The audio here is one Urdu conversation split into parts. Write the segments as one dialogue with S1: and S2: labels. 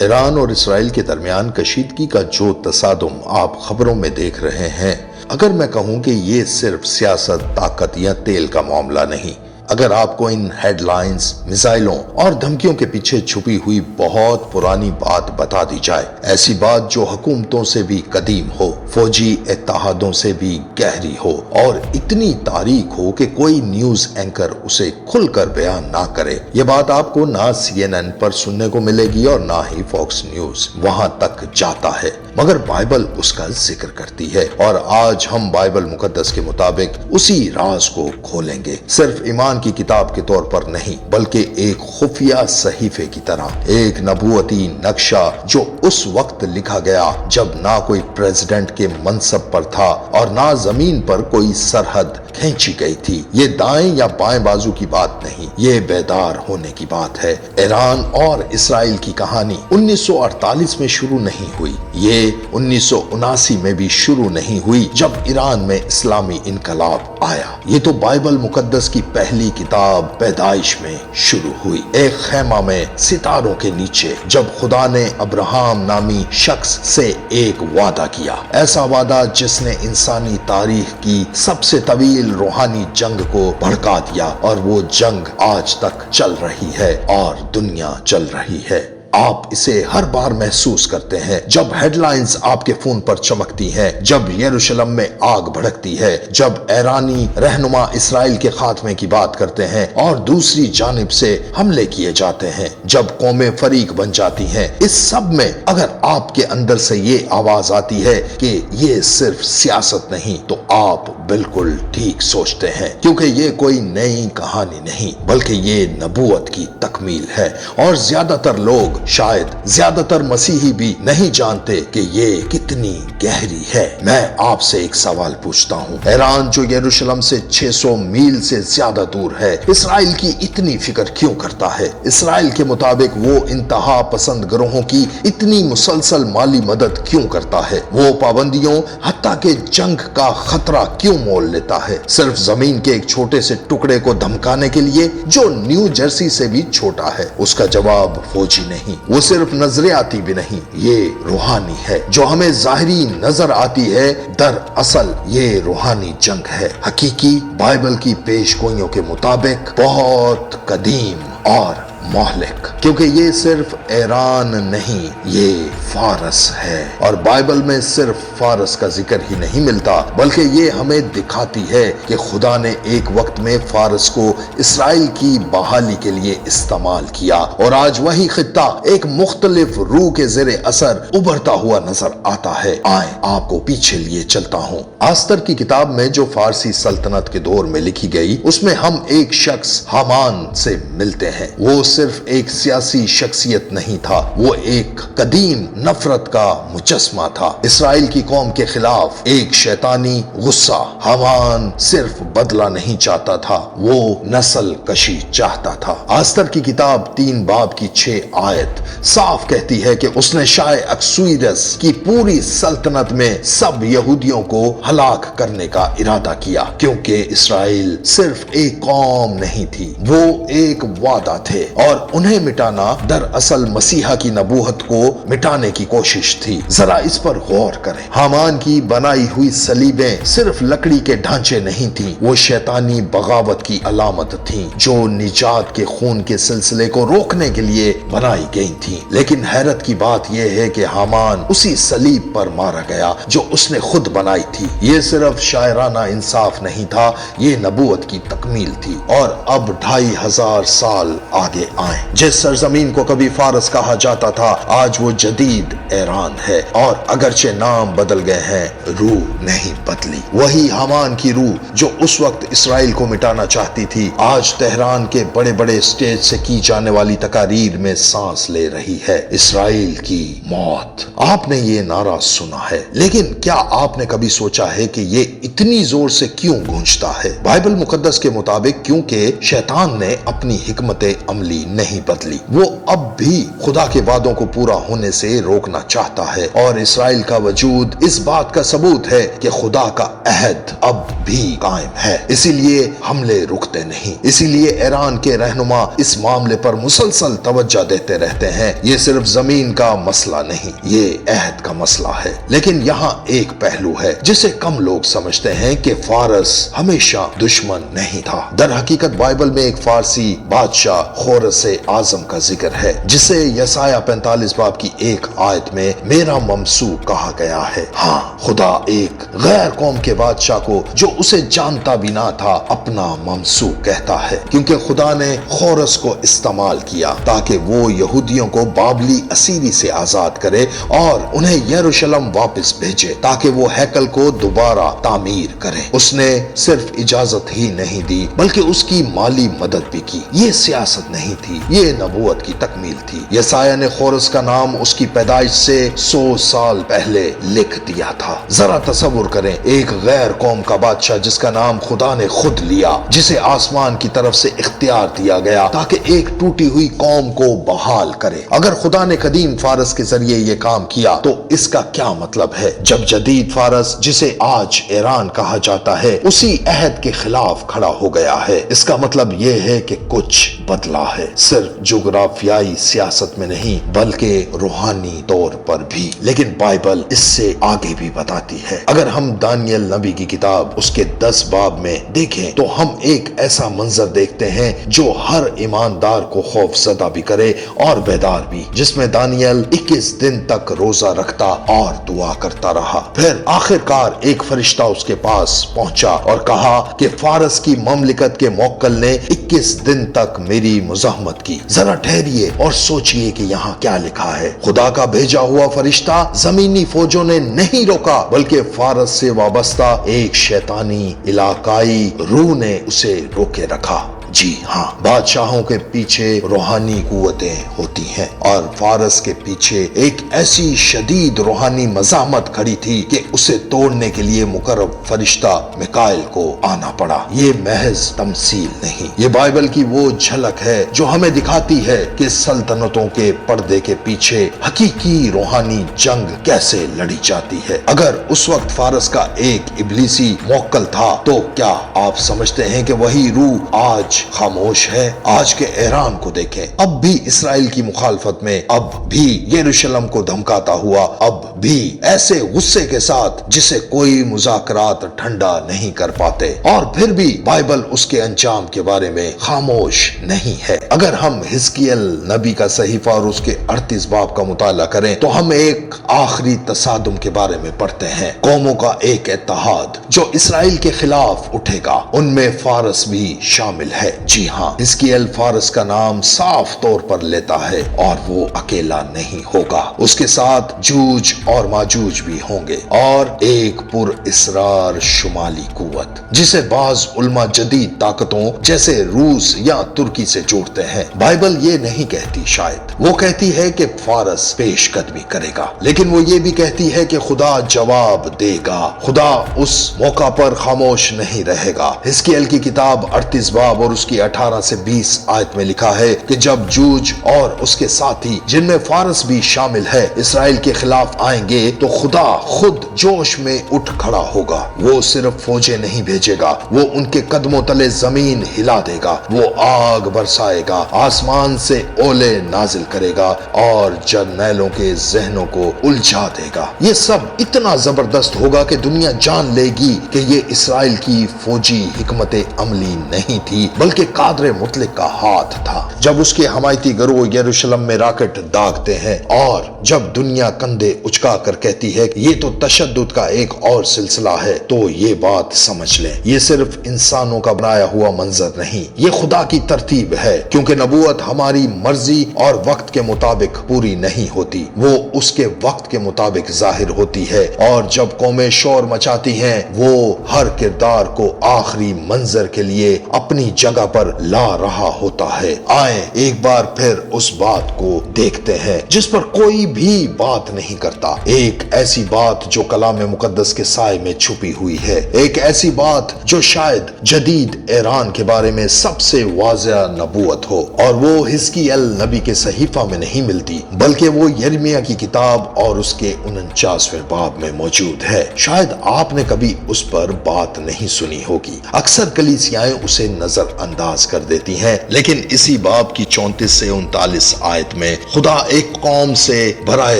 S1: ایران اور اسرائیل کے درمیان کشیدگی کا جو تصادم آپ خبروں میں دیکھ رہے ہیں، اگر میں کہوں کہ یہ صرف سیاست، طاقت یا تیل کا معاملہ نہیں، اگر آپ کو ان ہیڈ لائنز، میزائلوں اور دھمکیوں کے پیچھے چھپی ہوئی بہت پرانی بات بتا دی جائے، ایسی بات جو حکومتوں سے بھی قدیم ہو، فوجی اتحادوں سے بھی گہری ہو اور اتنی تاریک ہو کہ کوئی نیوز اینکر اسے کھل کر بیان نہ کرے، یہ بات آپ کو نہ CNN پر سننے کو ملے گی اور نہ ہی فاکس نیوز وہاں تک جاتا ہے، مگر بائبل اس کا ذکر کرتی ہے۔ اور آج ہم بائبل مقدس کے مطابق اسی راز کو کھولیں گے، صرف ایمان کی کتاب کے طور پر نہیں، بلکہ ایک خفیہ صحیفے کی طرح، ایک نبوتی نقشہ جو اس وقت لکھا گیا جب نہ کوئی پریزیڈنٹ کے منصب پر تھا اور نہ زمین پر کوئی سرحد کھینچی گئی تھی۔ یہ دائیں یا بائیں بازو کی بات نہیں، یہ بیدار ہونے کی بات ہے۔ ایران اور اسرائیل کی کہانی 1948 میں شروع نہیں ہوئی، یہ 1979 میں بھی شروع نہیں ہوئی جب ایران میں اسلامی انقلاب آیا۔ یہ تو بائبل مقدس کی پہلی کتاب پیدائش میں شروع ہوئی، ایک خیمہ میں ستاروں کے نیچے، جب خدا نے ابراہم نامی شخص سے ایک وعدہ کیا، ایسا وعدہ جس نے انسانی تاریخ کی سب سے طویل روحانی جنگ کو بھڑکا دیا، اور وہ جنگ آج تک چل رہی ہے اور دنیا چل رہی ہے۔ آپ اسے ہر بار محسوس کرتے ہیں جب ہیڈ لائنز آپ کے فون پر چمکتی ہیں، جب یروشلم میں آگ بھڑکتی ہے، جب ایرانی رہنما اسرائیل کے خاتمے کی بات کرتے ہیں اور دوسری جانب سے حملے کیے جاتے ہیں، جب قومیں فریق بن جاتی ہیں۔ اس سب میں اگر آپ کے اندر سے یہ آواز آتی ہے کہ یہ صرف سیاست نہیں، تو آپ بالکل ٹھیک سوچتے ہیں، کیونکہ یہ کوئی نئی کہانی نہیں، بلکہ یہ نبوت کی تکمیل ہے۔ اور زیادہ تر لوگ، شاید زیادہ تر مسیحی بھی نہیں جانتے کہ یہ کتنی گہری ہے۔ میں آپ سے ایک سوال پوچھتا ہوں، ایران جو یروشلم سے 600 میل سے زیادہ دور ہے، اسرائیل کی اتنی فکر کیوں کرتا ہے؟ اسرائیل کے مطابق وہ انتہا پسند گروہوں کی اتنی مسلسل مالی مدد کیوں کرتا ہے؟ وہ پابندیوں حتیٰ کہ جنگ کا خطرہ کیوں مول لیتا ہے، صرف زمین کے ایک چھوٹے سے ٹکڑے کو دھمکانے کے لیے جو نیو جرسی سے بھی چھوٹا ہے؟ اس کا جواب فوجی نہیں، وہ صرف نظریاتی بھی نہیں، یہ روحانی ہے۔ جو ہمیں ظاہری نظر آتی ہے، دراصل یہ روحانی جنگ ہے، حقیقی بائبل کی پیش گوئیوں کے مطابق بہت قدیم اور مہلک، کیونکہ یہ صرف ایران نہیں، یہ فارس ہے۔ اور بائبل میں صرف فارس کا ذکر ہی نہیں ملتا، بلکہ یہ ہمیں دکھاتی ہے کہ خدا نے ایک وقت میں فارس کو اسرائیل کی بحالی کے لیے استعمال کیا، اور آج وہی خطہ ایک مختلف روح کے زیر اثر ابھرتا ہوا نظر آتا ہے۔ آئیں آپ کو پیچھے لیے چلتا ہوں۔ آستر کی کتاب میں جو فارسی سلطنت کے دور میں لکھی گئی، اس میں ہم ایک شخص حامان سے ملتے ہیں۔ وہ صرف ایک سیاسی شخصیت نہیں تھا، وہ ایک قدیم نفرت کا مجسمہ تھا، اسرائیل کی قوم کے خلاف ایک شیطانی غصہ۔ حامان صرف بدلہ نہیں چاہتا تھا، وہ نسل کشی چاہتا تھا۔ آستر کی کتاب 3 باب کی 6 آیت صاف کہتی ہے کہ اس نے شاہ اکسویرس کی پوری سلطنت میں سب یہودیوں کو ہلاک کرنے کا ارادہ کیا، کیونکہ اسرائیل صرف ایک قوم نہیں تھی، وہ ایک وعدہ تھے، اور انہیں مٹانا دراصل مسیحا کی نبوت کو مٹانے کی کوشش تھی۔ ذرا اس پر غور کریں، حامان کی بنائی ہوئی صلیبیں صرف لکڑی کے ڈھانچے نہیں تھیں، وہ شیطانی بغاوت کی علامت تھیں جو نجات کے خون کے سلسلے کو روکنے کے لیے بنائی گئی تھیں۔ لیکن حیرت کی بات یہ ہے کہ حامان اسی صلیب پر مارا گیا جو اس نے خود بنائی تھی۔ یہ صرف شاعرانہ انصاف نہیں تھا، یہ نبوت کی تکمیل تھی۔ اور اب 2500 سال آگے آئیں، جس سرزمین کو کبھی فارس کہا جاتا تھا، آج وہ جدید ایران ہے، اور اگرچہ نام بدل گئے ہیں، روح نہیں بدلی۔ وہی حامان کی روح جو اس وقت اسرائیل کو مٹانا چاہتی تھی، آج تہران کے بڑے بڑے اسٹیج سے کی جانے والی تقاریر میں سانس لے رہی ہے، اسرائیل کی موت۔ آپ نے یہ نعرہ سنا ہے، لیکن کیا آپ نے کبھی سوچا ہے کہ یہ اتنی زور سے کیوں گونجتا ہے؟ بائبل مقدس کے مطابق کیونکہ شیطان نے اپنی حکمت عملی نہیں بدلی، وہ اب بھی خدا کے وعدوں کو پورا ہونے سے روکنا چاہتا ہے، اور اسرائیل کا وجود اس بات کا ثبوت ہے کہ خدا کا عہد اب بھی قائم ہے، اسی لیے حملے رکتے نہیں، اسی لیے ایران کے رہنما اس معاملے پر مسلسل توجہ دیتے رہتے ہیں۔ یہ صرف زمین کا مسئلہ نہیں، یہ عہد کا مسئلہ ہے۔ لیکن یہاں ایک پہلو ہے جسے کم لوگ سمجھتے ہیں کہ فارس ہمیشہ دشمن نہیں تھا۔ در حقیقت بائبل میں ایک فارسی بادشاہ خورس اعظم کا ذکر ہے جسے یسایہ 45 باب کی ایک آیت میں میرا ممسوح کہا گیا ہے۔ ہاں، خدا ایک غیر قوم کے بادشاہ کو جو اسے جانتا بھی نہ تھا اپنا ممسوح کہتا ہے، کیونکہ خدا نے خورس کو استعمال کیا تاکہ وہ یہودیوں کو بابلی اسیری سے آزاد کرے اور انہیں یروشلم واپس بھیجے تاکہ وہ ہیکل کو دوبارہ تعمیر کرے۔ اس نے صرف اجازت ہی نہیں دی بلکہ اس کی مالی مدد بھی کی۔ یہ سیاست نہیں تھی، یہ نبوت کی تکمیل تھی۔ یسایہ نے خورس کا نام اس کی پیدائش سے 100 سال پہلے لکھ دیا تھا۔ ذرا تصور کریں، ایک غیر قوم کا بادشاہ جس کا نام خدا نے خود لیا، جسے آسمان کی طرف سے اختیار دیا گیا تاکہ ایک ٹوٹی ہوئی قوم کو بحال کرے۔ اگر خدا نے قدیم فارس کے ذریعے یہ کام کیا تو اس کا کیا مطلب ہے جب جدید فارس جسے آج ایران کہا جاتا ہے اسی عہد کے خلاف کھڑا ہو گیا ہے؟ اس کا مطلب یہ ہے کہ کچھ بدلا ہے، صرف جغرافیائی سیاست میں نہیں بلکہ روحانی طور پر بھی۔ لیکن بائبل اس سے آگے بھی بتاتی ہے۔ اگر ہم دانیل نبی کی کتاب اس کے 10 باب میں دیکھیں تو ہم ایک ایسا منظر دیکھتے ہیں جو ہر ایماندار کو خوف زدہ بھی کرے اور بیدار بھی، جس میں دانیل 21 دن تک روزہ رکھتا اور دعا کرتا رہا۔ پھر آخرکار ایک فرشتہ اس کے پاس پہنچا اور کہا کہ فارس کی مملکت کے موکل نے 21 دن تک میری مزاحمت کی۔ ذرا ٹھہریے اور سوچئے کہ یہاں کیا لکھا ہے۔ خدا کا بھیجا ہوا فرشتہ زمینی فوجوں نے نہیں روکا بلکہ فارس سے وابستہ ایک شیطانی علاقائی روح نے اسے روکے رکھا۔ جی ہاں، بادشاہوں کے پیچھے روحانی قوتیں ہوتی ہیں اور فارس کے پیچھے ایک ایسی شدید روحانی مزاحمت کھڑی تھی کہ اسے توڑنے کے لیے مقرب فرشتہ میکائیل کو آنا پڑا۔ یہ محض تمثیل نہیں، یہ بائبل کی وہ جھلک ہے جو ہمیں دکھاتی ہے کہ سلطنتوں کے پردے کے پیچھے حقیقی روحانی جنگ کیسے لڑی جاتی ہے۔ اگر اس وقت فارس کا ایک ابلیسی موکل تھا تو کیا آپ سمجھتے ہیں کہ وہی روح آج خاموش ہے؟ آج کے ایران کو دیکھیں، اب بھی اسرائیل کی مخالفت میں، اب بھی یروشلم کو دھمکاتا ہوا، اب بھی ایسے غصے کے ساتھ جسے کوئی مذاکرات ٹھنڈا نہیں کر پاتے، اور پھر بھی بائبل اس کے انجام کے بارے میں خاموش نہیں ہے۔ اگر ہم حزقیل نبی کا صحیفہ اور اس کے 38 باب کا مطالعہ کریں تو ہم ایک آخری تصادم کے بارے میں پڑھتے ہیں، قوموں کا ایک اتحاد جو اسرائیل کے خلاف اٹھے گا، ان میں فارس بھی شامل ہے۔ جی ہاں، حزقیل فارس کا نام صاف طور پر لیتا ہے اور وہ اکیلا نہیں ہوگا، اس کے ساتھ جوج اور ماجوج بھی ہوں گے اور ایک پر اسرار شمالی قوت جسے بعض علماء جدید طاقتوں جیسے روس یا ترکی سے جوڑتے ہیں۔ بائبل یہ نہیں کہتی، شاید وہ کہتی ہے کہ فارس پیش قدمی کرے گا، لیکن وہ یہ بھی کہتی ہے کہ خدا جواب دے گا، خدا اس موقع پر خاموش نہیں رہے گا۔ حزقیل کی کتاب 38 باب اور اس کی 18 سے 20 آیت میں لکھا ہے کہ جب جوج اور اس کے ساتھی جن میں فارس بھی شامل ہے اسرائیل کے خلاف آئیں گے تو خدا خود جوش میں اٹھ کھڑا ہوگا۔ وہ صرف فوجیں نہیں بھیجے گا، وہ ان کے قدموں تلے زمین ہلا دے گا، وہ آگ برسائے گا، آسمان سے اولے نازل کرے گا اور جرنیلوں کے ذہنوں کو الجھا دے گا۔ یہ سب اتنا زبردست ہوگا کہ دنیا جان لے گی کہ یہ اسرائیل کی فوجی حکمت عملی نہیں تھی بلکہ قادر مطلق کا ہاتھ تھا۔ جب اس کے حمایتی گروہ یروشلم میں راکٹ داغتے ہیں اور جب دنیا کندھے اچکا کر کہتی ہے کہ یہ تو تشدد کا ایک اور سلسلہ ہے، تو یہ بات سمجھ لیں، یہ صرف انسانوں کا بنایا ہوا منظر نہیں، یہ خدا کی ترتیب ہے، کیونکہ نبوت ہماری مرضی اور وقت کے مطابق پوری نہیں ہوتی، وہ اس کے وقت کے مطابق ظاہر ہوتی ہے، اور جب قومیں شور مچاتی ہیں وہ ہر کردار کو آخری منظر کے لیے اپنی جگہ جگہ پر لا رہا ہوتا ہے۔ آئیں ایک بار پھر اس بات کو دیکھتے ہیں جس پر کوئی بھی بات نہیں کرتا، ایک ایسی بات جو کلام مقدس کے سائے میں چھپی ہوئی ہے، ایک ایسی بات جو شاید جدید ایران کے بارے میں سب سے واضح نبوت ہو، اور وہ حزقیل نبی کے صحیفہ میں نہیں ملتی بلکہ وہ یرمیہ کی کتاب اور اس کے 49ویں باب میں موجود ہے۔ شاید آپ نے کبھی اس پر بات نہیں سنی ہوگی، اکثر کلیسیائیں اسے نظر انداز کر دیتی ہیں، لیکن اسی باب کی 34 سے 39 آیت میں خدا ایک قوم سے براہ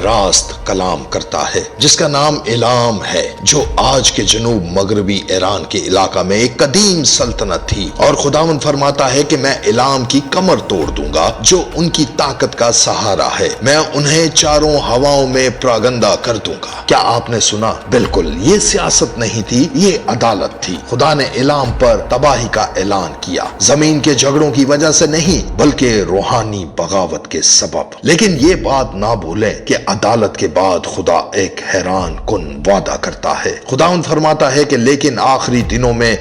S1: راست کلام کرتا ہے جس کا نام ایلام ہے، جو آج کے جنوب مغربی ایران کے علاقہ میں ایک قدیم سلطنت تھی، اور خداوند فرماتا ہے کہ میں ایلام کی کمر توڑ دوں گا جو ان کی طاقت کا سہارا ہے، میں انہیں چاروں ہواؤں میں پراگندہ کر دوں گا۔ کیا آپ نے سنا؟ بالکل، یہ سیاست نہیں تھی، یہ عدالت تھی۔ خدا نے ایلام پر تباہی کا اعلان کیا، زمین کے جھگڑوں کی وجہ سے نہیں بلکہ روحانی بغاوت کے سبب۔ لیکن یہ بات نہ بھولیں کہ عدالت کے بعد خدا ایک حیران کن وعدہ کرتا ہے۔ خداوند فرماتا ہے کہ لیکن آخری دنوں میں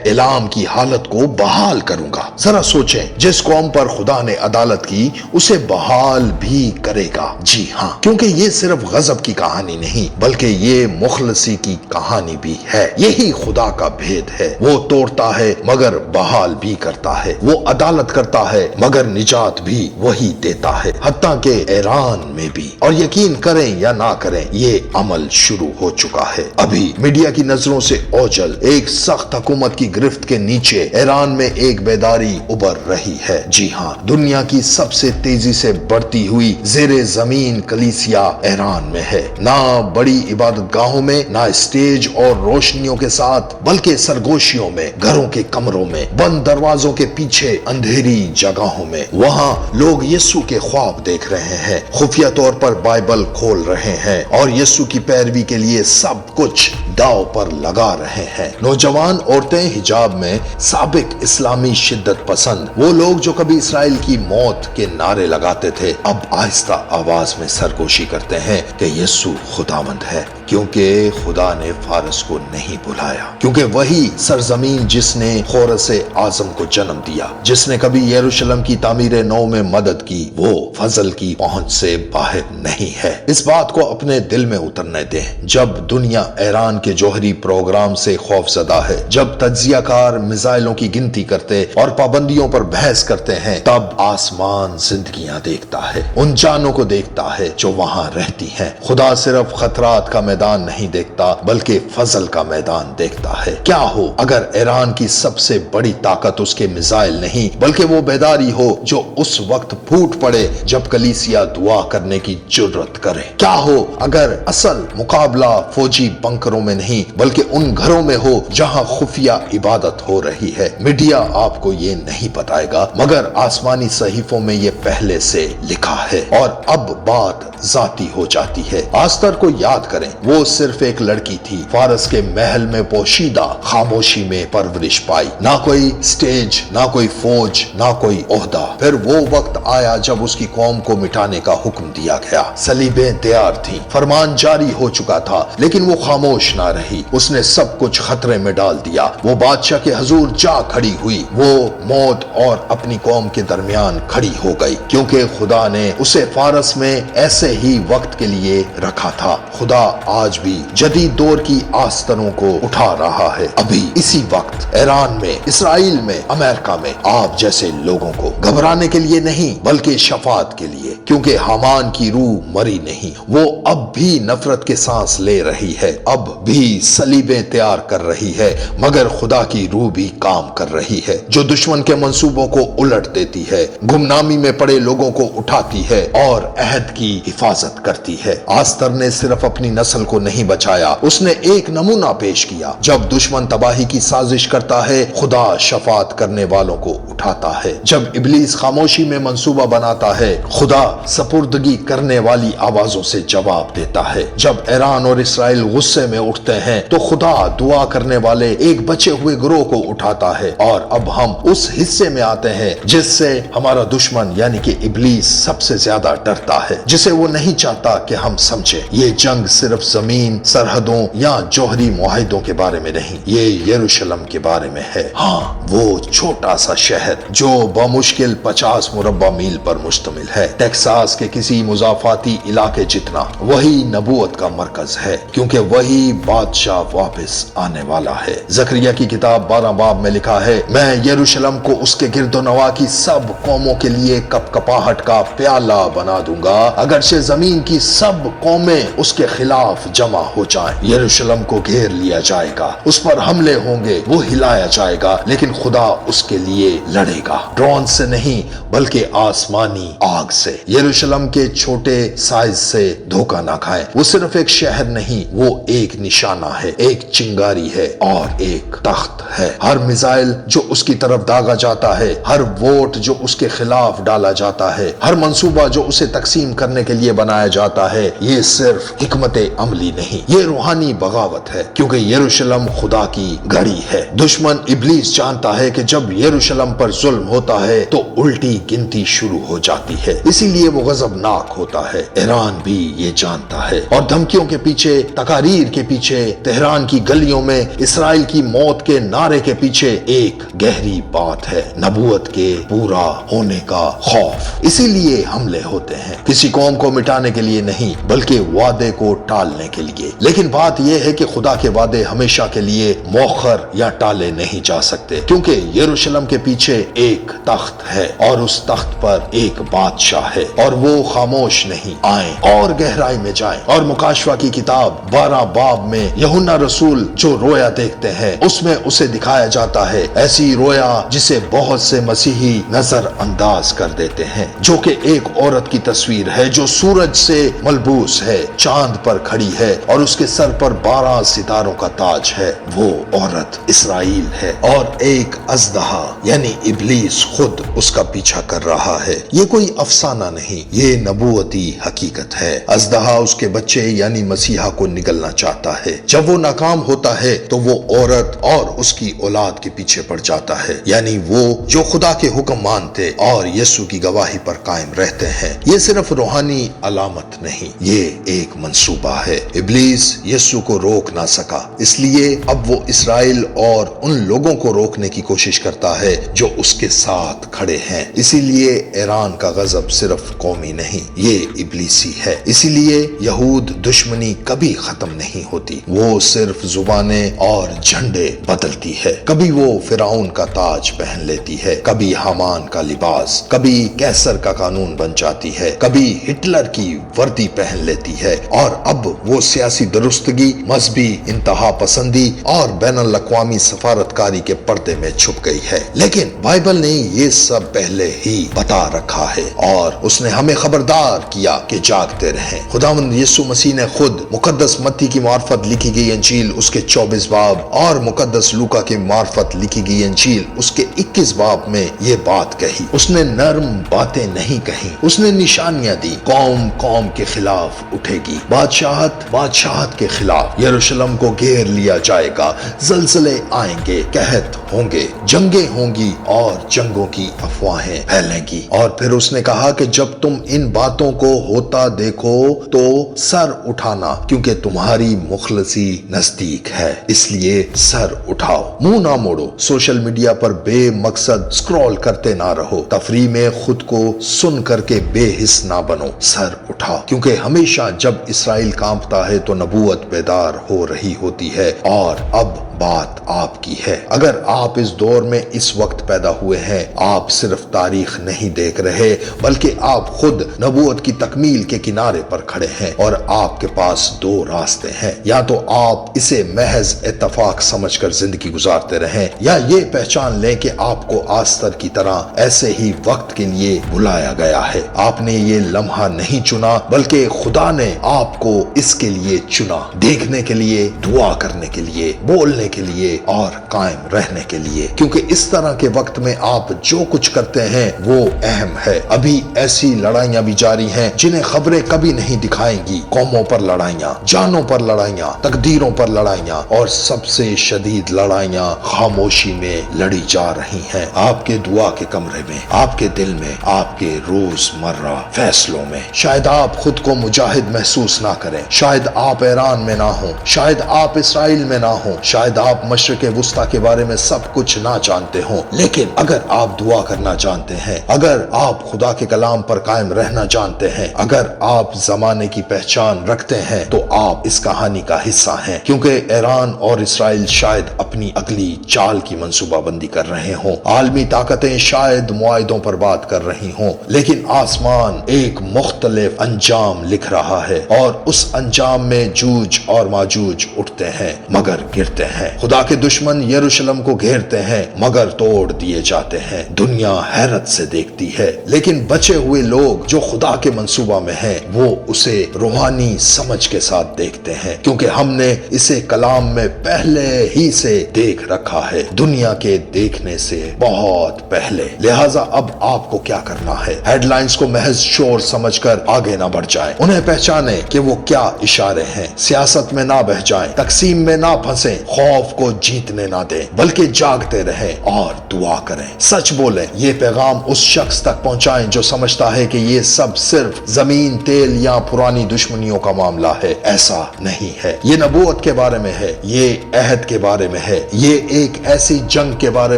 S1: ایلام کی حالت کو بحال کروں گا۔ ذرا سوچیں، جس قوم پر خدا نے عدالت کی اسے بحال بھی کرے گا۔ جی ہاں، کیونکہ یہ صرف غضب کی کہانی نہیں بلکہ یہ مخلصی کی کہانی بھی ہے۔ یہی خدا کا بھید ہے، وہ توڑتا ہے مگر بحال بھی کرتا ہے، وہ عدالت کرتا ہے مگر نجات بھی وہی دیتا ہے، حتیٰ کہ ایران میں بھی۔ اور یقین کریں یا نہ کریں، یہ عمل شروع ہو چکا ہے۔ ابھی میڈیا کی نظروں سے اوجھل ایک سخت حکومت کی گرفت کے نیچے ایران میں ایک بیداری ابھر رہی ہے۔ جی ہاں، دنیا کی سب سے تیزی سے بڑھتی ہوئی زیر زمین کلیسیا ایران میں ہے، نہ بڑی عبادت گاہوں میں، نہ اسٹیج اور روشنیوں کے ساتھ، بلکہ سرگوشیوں میں، گھروں کے کمروں میں، بند دروازوں کے پیچھے اندھیری جگہوں میں۔ وہاں لوگ یسوع کے خواب دیکھ رہے ہیں، خفیہ طور پر بائبل کھول رہے ہیں اور یسوع کی پیروی کے لیے سب کچھ داؤ پر لگا رہے ہیں۔ نوجوان عورتیں حجاب میں، سابق اسلامی شدت پسند، وہ لوگ جو کبھی اسرائیل کی موت کے نعرے لگاتے تھے، اب آہستہ آواز میں سرگوشی کرتے ہیں کہ یسوع خداوند ہے، کیونکہ خدا نے فارس کو نہیں بلایا، کیونکہ وہی سرزمین جس نے خورس اعظم کو جنم دیا، جس نے کبھی یروشلم کی تعمیر نو میں مدد کی، وہ فضل کی پہنچ سے باہر نہیں ہے۔ اس بات کو اپنے دل میں اترنے دیں۔ جب دنیا ایران کے جوہری پروگرام سے خوف زدہ ہے، جب تجزیہ کار میزائلوں کی گنتی کرتے اور پابندیوں پر بحث کرتے ہیں، تب آسمان زندگیاں دیکھتا ہے، ان جانوں کو دیکھتا ہے جو وہاں رہتی ہیں۔ خدا صرف خطرات کا میدان نہیں دیکھتا بلکہ فضل کا میدان دیکھتا ہے۔ کیا ہو اگر ایران کی سب سے بڑی طاقت اس کے میزائل نہیں بلکہ وہ بیداری ہو جو اس وقت پھوٹ پڑے جب کلیسیا دعا کرنے کی جرت کرے؟ کیا ہو اگر اصل مقابلہ فوجی بنکروں میں نہیں بلکہ ان گھروں میں ہو جہاں خفیہ عبادت ہو رہی ہے؟ میڈیا آپ کو یہ نہیں بتائے گا مگر آسمانی صحیفوں میں یہ پہلے سے لکھا ہے، اور اب بات ذاتی ہو جاتی ہے۔ آستر کو یاد کریں، وہ صرف ایک لڑکی تھی، فارس کے محل میں پوشیدہ خاموشی میں پرورش پائی، نہ کوئی سٹیج، نہ کوئی فوج، نہ کوئی عہدہ۔ پھر وہ وقت آیا جب اس کی قوم کو مٹانے کا حکم دیا گیا، صلیبیں تیار تھیں، فرمان جاری ہو چکا تھا، لیکن وہ خاموش نہ رہی، اس نے سب کچھ خطرے میں ڈال دیا۔ وہ بادشاہ کے حضور جا کھڑی ہوئی، وہ موت اور اپنی قوم کے درمیان کھڑی ہو گئی، کیونکہ خدا نے اسے فارس میں ایسے ہی وقت کے لیے رکھا تھا۔ خدا آج بھی جدید دور کی آستروں کو اٹھا رہا ہے، ابھی اسی وقت ایران میں، اسرائیل میں، امریکہ میں، آپ جیسے لوگوں کو گھبرانے کے لیے نہیں بلکہ شفاعت کے لیے، کیونکہ حامان کی روح مری نہیں، وہ اب بھی نفرت کے سانس لے رہی ہے، اب بھی صلیبیں تیار کر رہی ہے، مگر خدا کی روح بھی کام کر رہی ہے، جو دشمن کے منصوبوں کو الٹ دیتی ہے، گمنامی میں پڑے لوگوں کو اٹھاتی ہے اور عہد کی حفاظت کرتی ہے۔ آستر نے صرف اپنی نسل کو نہیں بچایا، اس نے ایک نمونہ پیش کیا۔ جب دشمن تباہی کی سازش کرتا ہے، خدا شفاعت کرنے والوں کو اٹھاتا ہے۔ جب ابلیس خاموشی میں منصوبہ بناتا ہے، خدا سپردگی کرنے والی آوازوں سے جواب دیتا ہے۔ جب ایران اور اسرائیل غصے میں اٹھتے ہیں تو خدا دعا کرنے والے ایک بچے ہوئے گروہ کو اٹھاتا ہے، اور اب ہم اس حصے میں آتے ہیں جس سے ہمارا دشمن یعنی کہ ابلیس سب سے زیادہ ڈرتا ہے، جسے وہ نہیں چاہتا کہ ہم سمجھیں۔ یہ جنگ صرف زمین، سرحدوں یا جوہری معاہدوں کے بارے میں نہیں، یہ یروشلم کے بارے میں ہے۔ ہاں، وہ چھوٹا سا شہر جو بمشکل 50 مربع میل پر مشتمل ہے، ٹیکساس کے کسی مضافاتی علاقے جتنا، وہی نبوت کا مرکز ہے، کیونکہ وہی بادشاہ واپس آنے والا ہے۔ زکریا کی کتاب 12 باب میں لکھا ہے، میں یروشلم کو اس کے گرد و نواح کی سب قوموں کے لیے کپ کپاہٹ کا پیالہ بنا دوں گا، اگرچہ زمین کی سب قومیں اس کے خلاف جمع ہو جائیں۔ یروشلم کو گھیر لیا جائے گا، اس پر حملے ہوں گے، وہ ہلایا جائے گا، لیکن خدا اس کے لیے لڑے گا، ڈرون سے نہیں بلکہ آسمانی آگ سے۔ یروشلم کے چھوٹے سائز سے دھوکہ نہ کھائیں، وہ صرف ایک شہر نہیں، وہ ایک نشانہ ہے، ایک چنگاری ہے اور ایک تخت ہے۔ ہر میزائل جو اس کی طرف داغا جاتا ہے، ہر ووٹ جو اس کے خلاف ڈالا جاتا ہے، ہر منصوبہ جو اسے تقسیم کرنے کے لیے بنایا جاتا ہے، یہ صرف حکمت عملی نہیں، یہ روحانی بغاوت ہے، کیونکہ یروشلم خدا کی گھڑی ہے۔ دشمن ابلیس جانتا ہے کہ جب یروشلم پر ظلم ہوتا ہے تو الٹی گنتی شروع ہو جاتی ہے، اسی لیے وہ غضبناک ہوتا ہے۔ ایران بھی یہ جانتا ہے، اور دھمکیوں کے پیچھے، تقاریر کے پیچھے، تہران کی گلیوں میں اسرائیل کی موت کے نعرے کے پیچھے ایک گہری بات ہے، نبوت کے پورا ہونے کا خوف۔ اسی لیے حملے ہوتے ہیں، کسی قوم کو مٹانے کے لیے نہیں بلکہ وعدے کو ٹالنے کے لیے۔ لیکن بات یہ ہے کہ خدا کے وعدے ہمیشہ کے لیے مؤخر یا ٹالے نہیں جا سکتے، کیونکہ یروشلم کے پیچھے ایک تخت ہے اور اس تخت پر ایک بادشاہ ہے، اور وہ خاموش نہیں۔ آئیں اور گہرائی میں جائیں اور مکاشفہ کی کتاب 12 باب میں یوحنا رسول جو رویا دیکھتے ہیں، اس میں اسے دکھایا جاتا ہے، ایسی رویا جسے بہت سے مسیحی نظر انداز کر دیتے ہیں، جو کہ ایک عورت کی تصویر ہے جو سورج سے ملبوس ہے، چاند پر کھڑی ہے اور اس کے سر پر 12 ستاروں کا تاج ہے۔ وہ عورت اسرائیل ہے، اور ایک اژدہا یعنی ابلیس خود اس کا پیچھا کر رہا ہے۔ یہ کوئی افسانہ نہیں، یہ نبوتی حقیقت ہے۔ اژدہا اس کے بچے یعنی مسیحا کو نگلنا چاہتا ہے۔ جب وہ ناکام ہوتا ہے تو وہ عورت اور اس کی اولاد کے پیچھے پڑ جاتا ہے، یعنی وہ جو خدا کے حکم مانتے اور یسوع کی گواہی پر قائم رہتے ہیں۔ یہ صرف روحانی علامت نہیں، یہ ایک منصوبہ ہے۔ ابلیس یسوع کو روک نہ سکا، اس لیے اب وہ اسرائیل اور ان لوگوں کو روکنے کی کوشش کرتا ہے جو اس کے ساتھ کھڑے ہیں۔ اسی لیے ایران کا غضب صرف قومی نہیں، یہ ابلیسی ہے۔ اسی لیے یہود دشمنی کبھی ختم نہیں ہوتی، وہ صرف زبانیں اور جھنڈے بدلتی ہے۔ کبھی وہ فرعون کا تاج پہن لیتی ہے، کبھی حامان کا لباس، کبھی کیسر کا قانون بن جاتی ہے، کبھی ہٹلر کی وردی پہن لیتی ہے، اور اب وہ سیاسی درستگی، مذہبی انتہا پسندی اور بین الاقوامی سفارتکاری کے پردے میں چھپ گئی ہے۔ لیکن بائبل نے یہ سب پہلے ہی بتا رکھا ہے، اور اس نے ہمیں خبردار کیا کہ جاگتے رہیں۔ خداوند یسوع مسیح نے خود مقدس متی کی معرفت لکھی گئی انجیل اس کے 24 باب اور مقدس لوکا کی معرفت لکھی گئی انجیل اس کے 21 باب میں یہ بات کہی۔ اس نے نرم باتیں نہیں کہیں، اس نے نشانیاں دی۔ قوم قوم کے خلاف اٹھے گی، بادشاہت بادشاہت کے خلاف۔ یروشلم کو گھیر لیا جائے گا، زلزلے آئیں گے، قحط ہوں گے، جنگیں ہوں گی اور جنگوں کی افواہیں پھیلیں گی۔ اور پھر اس نے کہا کہ جب تم ان باتوں کو ہوتا دیکھو تو سر اٹھانا، کیونکہ تمہاری مخلصی نزدیک ہے، اس لیے سر اٹھاؤ، منہ نہ موڑو، سوشل میڈیا پر بے مقصد سکرول کرتے نہ رہو، تفریح میں خود کو سن کر کے بے حس نہ بنو، سر اٹھاؤ، کیونکہ ہمیشہ جب اسرائیل کانپتا ہے تو نبوت بیدار ہو رہی ہوتی ہے، اور اب بات آپ کی ہے۔ اگر آپ اس دور میں اس وقت پیدا ہوئے ہیں، آپ صرف تاریخ نہیں دیکھ رہے بلکہ آپ خود نبوت کی تکمیل کے کنارے پر کھڑے ہیں، اور آپ کے پاس دو راستے ہیں، یا تو آپ اسے محض اتفاق سمجھ کر زندگی گزارتے رہیں، یا یہ پہچان لیں کہ آپ کو آستر کی طرح ایسے ہی وقت کے لیے بلایا گیا ہے۔ آپ نے یہ لمحہ نہیں چنا بلکہ خدا نے آپ کو اس کے لیے چنا، دیکھنے کے لیے، دعا کرنے کے لیے، بولنے کے لیے اور قائم رہنے کے لیے، کیونکہ اس طرح کے وقت میں آپ جو کچھ کرتے ہیں وہ اہم ہے۔ ابھی ایسی لڑائیاں بھی جاری ہیں جنہیں خبریں کبھی نہیں دکھائیں گی، قوموں پر لڑائیاں، جانوں پر لڑائیاں، تقدیروں پر لڑائیاں، اور سب سے شدید لڑائیاں خاموشی میں لڑی جا رہی ہیں، آپ کے دعا کے کمرے میں، آپ کے دل میں، آپ کے روزمرہ فیصلوں میں۔ شاید آپ خود کو مجاہد محسوس نہ کریں، شاید آپ ایران میں نہ ہوں، شاید آپ اسرائیل میں نہ ہوں، شاید آپ مشرق وسطیٰ کے بارے میں سب کچھ نہ جانتے ہوں، لیکن اگر آپ دعا کرنا جانتے ہیں، اگر آپ خدا کے کلام پر قائم رہنا جانتے ہیں، اگر آپ زمانے کی پہچان رکھتے ہیں، تو آپ اس کہانی کا حصہ ہیں، کیونکہ ایران اور اسرائیل شاید اپنی اگلی چال کی منصوبہ بندی کر رہے ہوں، عالمی طاقتیں شاید معاہدوں پر بات کر رہی ہوں، لیکن آسمان ایک مختلف انجام لکھ رہا ہے، اور اس انجام میں جوج اور ماجوج اٹھتے ہیں مگر گرتے ہیں۔ خدا کے دشمن یروشلم کو گھیرتے ہیں مگر توڑ دیے جاتے ہیں۔ دنیا حیرت سے دیکھتی ہے، لیکن بچے ہوئے لوگ جو خدا کے منصوبہ میں ہیں وہ اسے روحانی سمجھ کے ساتھ دیکھتے ہیں، کیونکہ ہم نے اسے کلام میں پہلے ہی سے دیکھ رکھا ہے، دنیا کے دیکھنے سے بہت پہلے۔ لہٰذا اب آپ کو کیا کرنا ہے؟ ہیڈ لائنز کو محض شور سمجھ کر آگے نہ بڑھ جائیں، انہیں پہچانیں کہ وہ کیا اشارے ہیں، سیاست میں نہ بہہ جائیں، تقسیم میں نہ پھنسیں، خوف کو جیتنے نہ دیں، بلکہ جاگتے رہیں اور دعا کریں، سچ بولیں۔ یہ پیغام اس شخص تک پہنچائیں جو سمجھتا ہے کہ یہ سب صرف زمین، تیل یا پرانی دشمنیوں کا معاملہ ہے۔ ایسا نہیں ہے، یہ نبوت کے بارے میں ہے، یہ عہد کے بارے میں ہے، یہ ایک ایسی جنگ کے بارے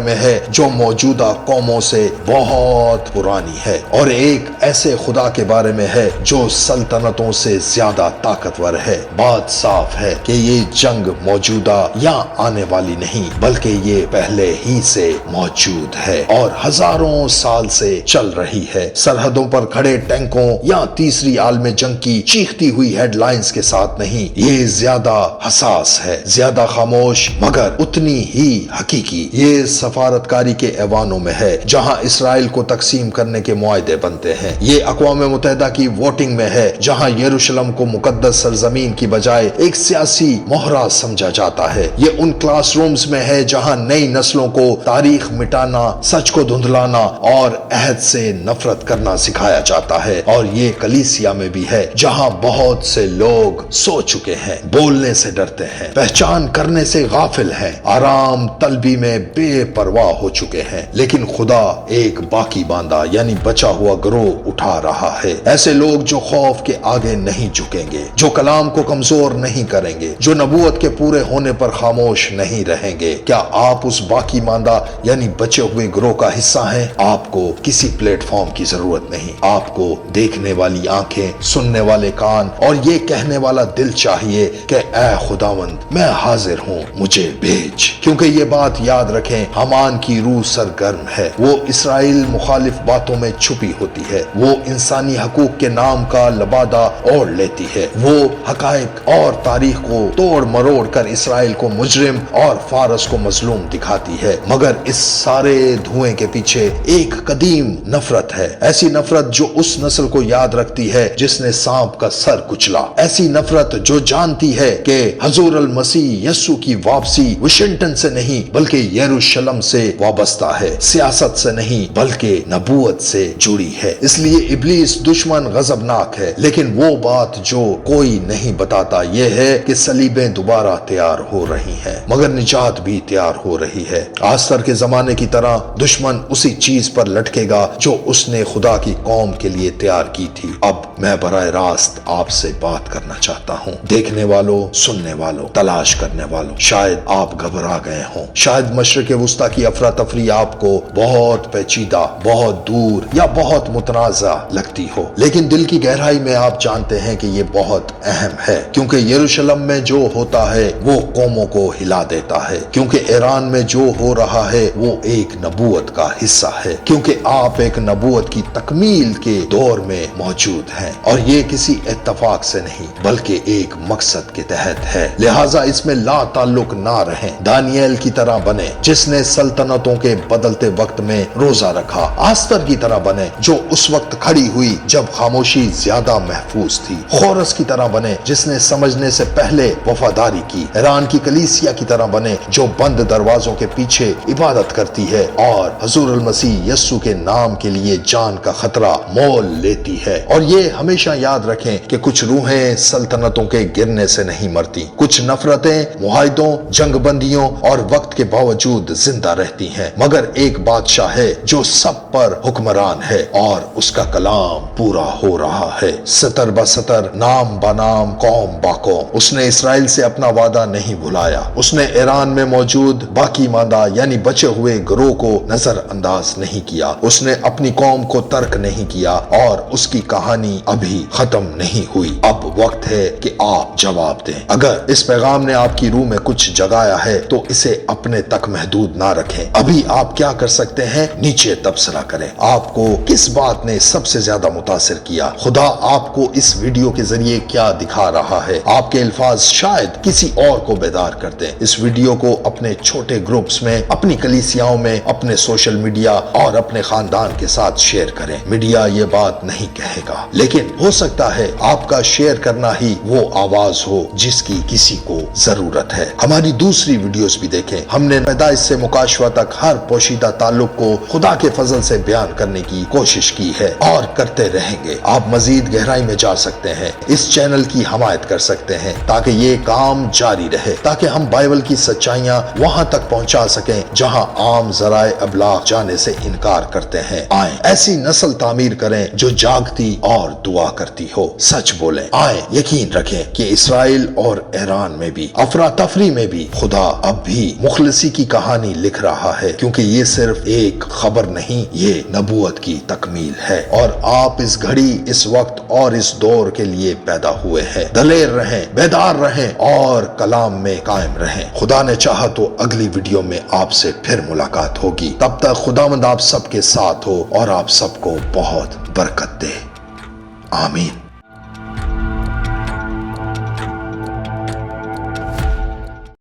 S1: میں ہے جو موجودہ قوموں سے بہت پرانی ہے، اور ایک ایسے خدا کے بارے میں ہے جو سلطنتوں سے زیادہ طاقتور ہے۔ بات صاف ہے کہ یہ جنگ موجودہ یا آنے والی نہیں، بلکہ یہ پہلے ہی سے موجود ہے اور ہزاروں سال سے چل رہی ہے۔ سرحدوں پر کھڑے ٹینکوں یا تیسری عالم جنگ کی چیختی ہوئی ہیڈ لائنز کے ساتھ نہیں، یہ زیادہ حساس ہے، زیادہ خاموش مگر اتنی ہی حقیقی۔ یہ سفارتکاری کے ایوانوں میں ہے جہاں اسرائیل کو تقسیم کرنے کے معاہدے بنتے ہیں، یہ اقوام متحدہ کی ووٹنگ میں ہے جہاں یروشلم کو مقدس سرزمین کی بجائے ایک سیاسی مہرہ سمجھا جاتا ہے، یہ ان کلاس رومز میں ہے جہاں نئی نسلوں کو تاریخ مٹانا، سچ کو دھندلانا اور عہد سے نفرت کرنا سکھایا جاتا ہے، اور یہ کلیسیا میں بھی ہے جہاں بہت سے لوگ سو چکے ہیں، بولنے سے ڈرتے ہیں، پہچان کرنے سے غافل ہیں، آرام طلبی میں بے پرواہ ہو چکے ہیں، لیکن خدا ایک باقی باندھا یعنی بچا ہوا گروہ اٹھا رہا ہے، ایسے لوگ جو خوف کے آگے نہیں جھکیں گے، جو کلام کو کمزور نہیں کریں گے، جو نبوت کے پورے ہونے پر خاموش نہیں رہیں گے۔ کیا آپ اس باقی ماندہ یعنی بچے ہوئے گروہ کا حصہ ہیں؟ آپ کو کسی پلیٹ فارم کی ضرورت نہیں، آپ کو دیکھنے والی آنکھیں، سننے والے کان اور یہ کہنے والا دل چاہیے کہ اے خداوند میں حاضر ہوں، مجھے بھیج۔ کیونکہ یہ بات یاد رکھیں، حامان کی روح سرگرم ہے، وہ اسرائیل مخالف باتوں میں چھپی ہوتی ہے، وہ انسانی حقوق کے نام کا لبادہ اوڑھ لیتی ہے، وہ حقائق اور تاریخ کو توڑ مروڑ کر اسرائیل کو مجرم اور فارس کو مظلوم دکھاتی ہے، مگر اس سارے دھوئیں کے پیچھے ایک قدیم نفرت ہے، ایسی نفرت جو اس نسل کو یاد رکھتی ہے جس نے سانپ کا سر کچلا، ایسی نفرت جو جانتی ہے کہ حضور المسیح یسوع کی واپسی واشنگٹن سے نہیں بلکہ یروشلم سے وابستہ ہے، سیاست سے نہیں بلکہ نبوت سے جڑی ہے۔ اس لیے ابلیس دشمن غضبناک ہے، لیکن وہ بات جو کوئی نہیں بتاتا یہ ہے کہ صلیبیں دوبارہ تیار ہو رہی ہیں، مگر نجات بھی تیار ہو رہی ہے۔ آستر کے زمانے کی طرح دشمن اسی چیز پر لٹکے گا جو اس نے خدا کی قوم کے لیے تیار کی تھی۔ اب میں براہ راست آپ سے بات کرنا چاہتا ہوں، دیکھنے والوں، سننے والوں، تلاش کرنے والوں، شاید آپ گھبرا گئے ہوں، شاید مشرق وسطیٰ کی افراتفری آپ کو بہت پیچیدہ، بہت دور یا بہت متنازع لگتی ہو، لیکن دل کی گہرائی میں آپ جانتے ہیں کہ یہ بہت اہم ہے، کیونکہ یروشلم میں جو ہوتا ہے وہ قوموں کو ہلا دیتا ہے، کیونکہ ایران میں جو ہو رہا ہے وہ ایک نبوت کا حصہ ہے، کیونکہ آپ ایک نبوت کی تکمیل کے دور میں موجود ہیں، اور یہ کسی اتفاق سے نہیں بلکہ ایک مقصد کے تحت ہے، لہٰذا اس میں لا تعلق نہ رہیں، دانییل کی طرح بنے جس نے سلطنتوں کے بدلتے وقت میں روزہ رکھا، آستر کی طرح بنے جو اس وقت کھڑی ہوئی جب خاموشی زیادہ محفوظ تھی، خورس کی طرح بنے جس نے سمجھنے سے پہلے وفاداری کی، ایران کی کلیسیا کی طرح بنے جو بند دروازوں الفاظوں کے پیچھے عبادت کرتی ہے اور حضور المسیح یسوع کے نام کے لیے جان کا خطرہ مول لیتی ہے۔ اور یہ ہمیشہ یاد رکھیں کہ کچھ روحیں سلطنتوں کے گرنے سے نہیں مرتی، کچھ نفرتیں معاہدوں، جنگ بندیوں اور وقت کے باوجود زندہ رہتی ہیں، مگر ایک بادشاہ ہے جو سب پر حکمران ہے اور اس کا کلام پورا ہو رہا ہے، سطر بہ سطر، نام با نام، قوم با قوم۔ اس نے اسرائیل سے اپنا وعدہ نہیں بھلایا، اس نے ایران میں موجود باقی ماندہ یعنی بچے ہوئے گروہ کو نظر انداز نہیں کیا، اس نے اپنی قوم کو ترک نہیں کیا اور اس کی کہانی ابھی ختم نہیں ہوئی۔ اب وقت ہے کہ آپ جواب دیں۔ اگر اس پیغام نے آپ کی روح میں کچھ جگایا ہے تو اسے اپنے تک محدود نہ رکھیں۔ ابھی آپ کیا کر سکتے ہیں؟ نیچے تبصرہ کریں۔ آپ کو کس بات نے سب سے زیادہ متاثر کیا؟ خدا آپ کو اس ویڈیو کے ذریعے کیا دکھا رہا ہے؟ آپ کے الفاظ شاید کسی اور کو بیدار کر دیں۔ اس ویڈیو کو اپنے چھوٹے گروپس میں، اپنی کلیسیاؤں میں، اپنے سوشل میڈیا اور اپنے خاندان کے ساتھ شیئر کریں۔ میڈیا یہ بات نہیں کہے گا، لیکن ہو سکتا ہے آپ کا شیئر کرنا ہی وہ آواز ہو جس کی کسی کو ضرورت ہے۔ ہماری دوسری ویڈیوز بھی دیکھیں۔ ہم نے پیدائش سے مکاشفہ تک ہر پوشیدہ تعلق کو خدا کے فضل سے بیان کرنے کی کوشش کی ہے اور کرتے رہیں گے۔ آپ مزید گہرائی میں جا سکتے ہیں، اس چینل کی حمایت کر سکتے ہیں تاکہ یہ کام جاری رہے، تاکہ ہم بائبل کی سچائیاں وہاں تک پہنچا سکیں جہاں عام ذرائع ابلاغ جانے سے انکار کرتے ہیں۔ آئیں ایسی نسل تعمیر کریں جو جاگتی اور دعا کرتی ہو۔ سچ بولیں، آئیں یقین رکھیں کہ اسرائیل اور ایران میں بھی، افراتفری میں بھی، خدا اب بھی مخلصی کی کہانی لکھ رہا ہے، کیونکہ یہ صرف ایک خبر نہیں، یہ نبوت کی تکمیل ہے۔ اور آپ اس گھڑی، اس وقت اور اس دور کے لیے پیدا ہوئے ہیں۔ دلیر رہیں، بیدار رہیں اور کلام میں قائم رہیں۔ خدا نے چاہا تو اگلی ویڈیو میں آپ سے پھر ملاقات ہوگی۔ تب تک خداوند آپ سب کے ساتھ ہو اور آپ سب کو بہت برکت دے۔ آمین۔